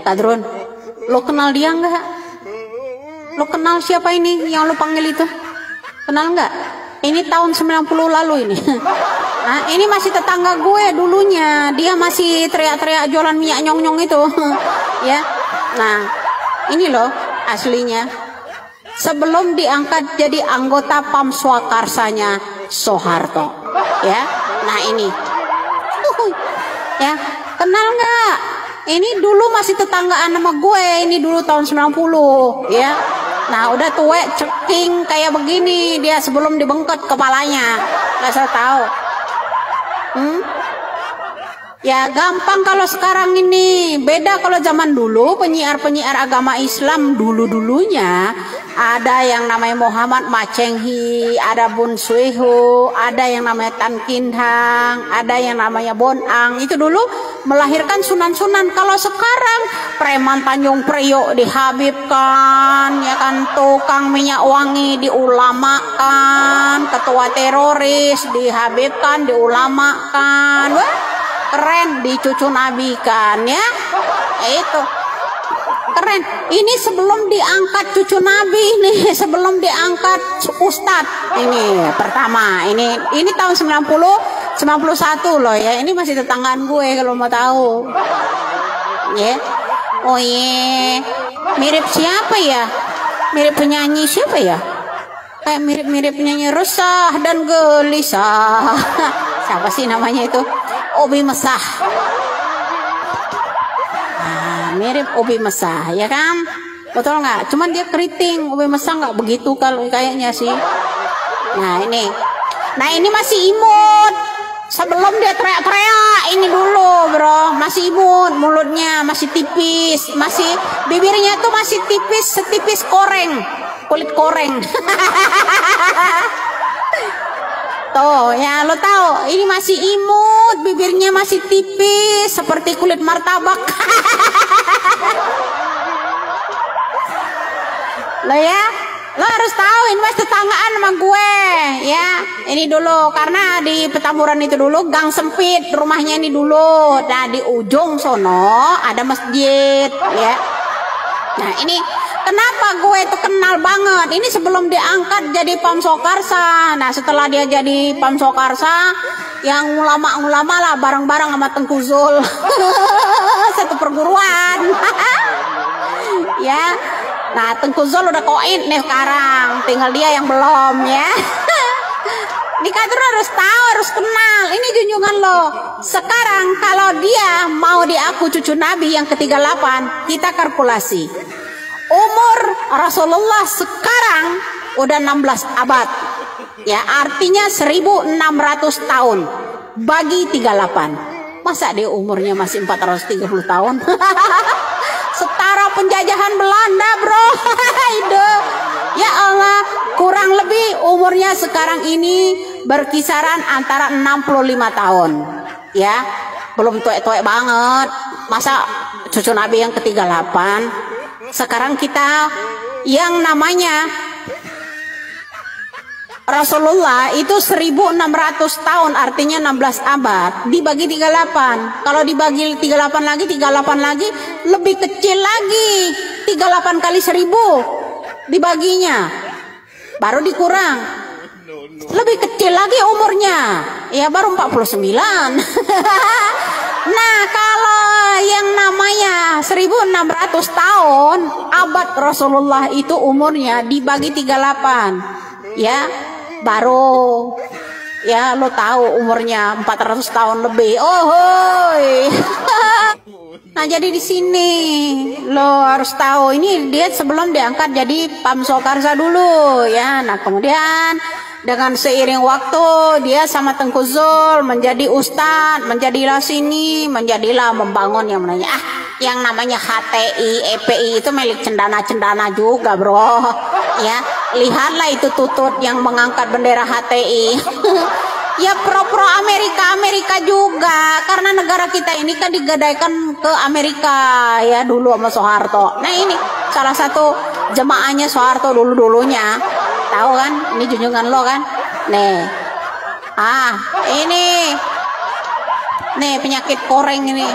Kadrun, lo kenal dia nggak? Lo kenal siapa ini yang lo panggil itu? Kenal nggak? Ini tahun 90 lalu ini. Nah, ini masih tetangga gue dulunya. Dia masih teriak-teriak jualan minyak nyong-nyong itu. Ya. Nah, ini loh aslinya. Sebelum diangkat jadi anggota PAM Swakarsanya Soeharto. Ya. Nah, ini. Ya, kenal nggak? Ini dulu masih tetanggaan sama gue. Ini dulu tahun 90, ya. Nah, udah tuwek ceking kayak begini dia sebelum dibengket kepalanya. Nggak saya tahu. Ya gampang kalau sekarang ini. Beda kalau zaman dulu penyiar-penyiar agama Islam dulu-dulunya ada yang namanya Muhammad Macenghi, ada Bun Sueho, ada yang namanya Tan Kindang, ada yang namanya Bon Ang. Itu dulu melahirkan sunan-sunan. Kalau sekarang preman Tanjung Priok dihabibkan, ya kan, tukang minyak wangi diulamakan, ketua teroris dihabibkan, diulamakan. Wah, keren, dicucu nabi kan ya. Itu keren. Ini sebelum diangkat cucu nabi nih, sebelum diangkat ustadz. Ini pertama. Ini tahun 91 loh ya. Ini masih tetanggaan gue kalau mau tahu. Ya. Oh iya. Mirip siapa ya? Mirip penyanyi siapa ya? Kayak mirip-mirip penyanyi resah dan gelisah. Siapa sih namanya itu? Obi Mesah. Nah, mirip Obi Mesah ya kan? Betul nggak? Cuman dia keriting. Obi Mesah nggak begitu kalau kayaknya sih. Nah ini masih imut. Sebelum dia teriak-teriak ini dulu bro, masih imut, mulutnya masih tipis, masih bibirnya tuh masih tipis, setipis koreng, kulit koreng. Tuh ya lo tahu, ini masih imut, bibirnya masih tipis seperti kulit martabak. Lo ya, lo harus tahu ini masih tetanggaan sama gue ya. Ini dulu karena di Petamburan itu dulu gang sempit rumahnya ini dulu. Nah di ujung sono ada masjid ya. Nah ini kenapa gue itu kenal banget. Ini sebelum diangkat jadi PAM Swakarsa. Nah setelah dia jadi PAM Swakarsa, yang ulama-ulama lah bareng-bareng sama Tengku Zul. Satu perguruan. Ya. Nah Tengku Zul udah koin nih sekarang, tinggal dia yang belum ya. Ini Kadrun harus tahu, harus kenal. Ini junjungan lo. Sekarang kalau dia mau diaku cucu Nabi yang ke-38, kita kalkulasi. Umur Rasulullah sekarang udah 16 abad. Ya, artinya 1600 tahun bagi 38. Masa dia umurnya masih 430 tahun? Setara penjajahan Belanda, bro. Ya Allah, kurang lebih umurnya sekarang ini berkisaran antara 65 tahun. Ya, belum tuek-tuek banget. Masa cucu Nabi yang ke-38? Sekarang kita yang namanya Rasulullah itu 1600 tahun, artinya 16 abad dibagi 38. Kalau dibagi 38 lagi, 38 lagi, lebih kecil lagi. 38 kali 1000 dibaginya, baru dikurang. Lebih kecil lagi umurnya, ya baru 49. Nah kalau yang namanya 1600 tahun, abad Rasulullah itu umurnya dibagi 38, ya baru ya lo tahu umurnya 400 tahun lebih. Nah jadi di sini lo harus tahu ini dia sebelum diangkat jadi PAM Swakarsa dulu ya. Nah kemudian dengan seiring waktu dia sama Tengku Zul menjadi ustadz, menjadilah sini, menjadilah membangun yang namanya HTI, EPI itu milik cendana-cendana juga bro. Ya lihatlah itu tutut yang mengangkat bendera HTI. Ya pro-pro Amerika juga, karena negara kita ini kan digadaikan ke Amerika ya dulu sama Soeharto. Nah ini salah satu jemaahnya Soeharto dulunya, tahu kan? Ini junjungan lo kan? Nih, ini penyakit koreng ini.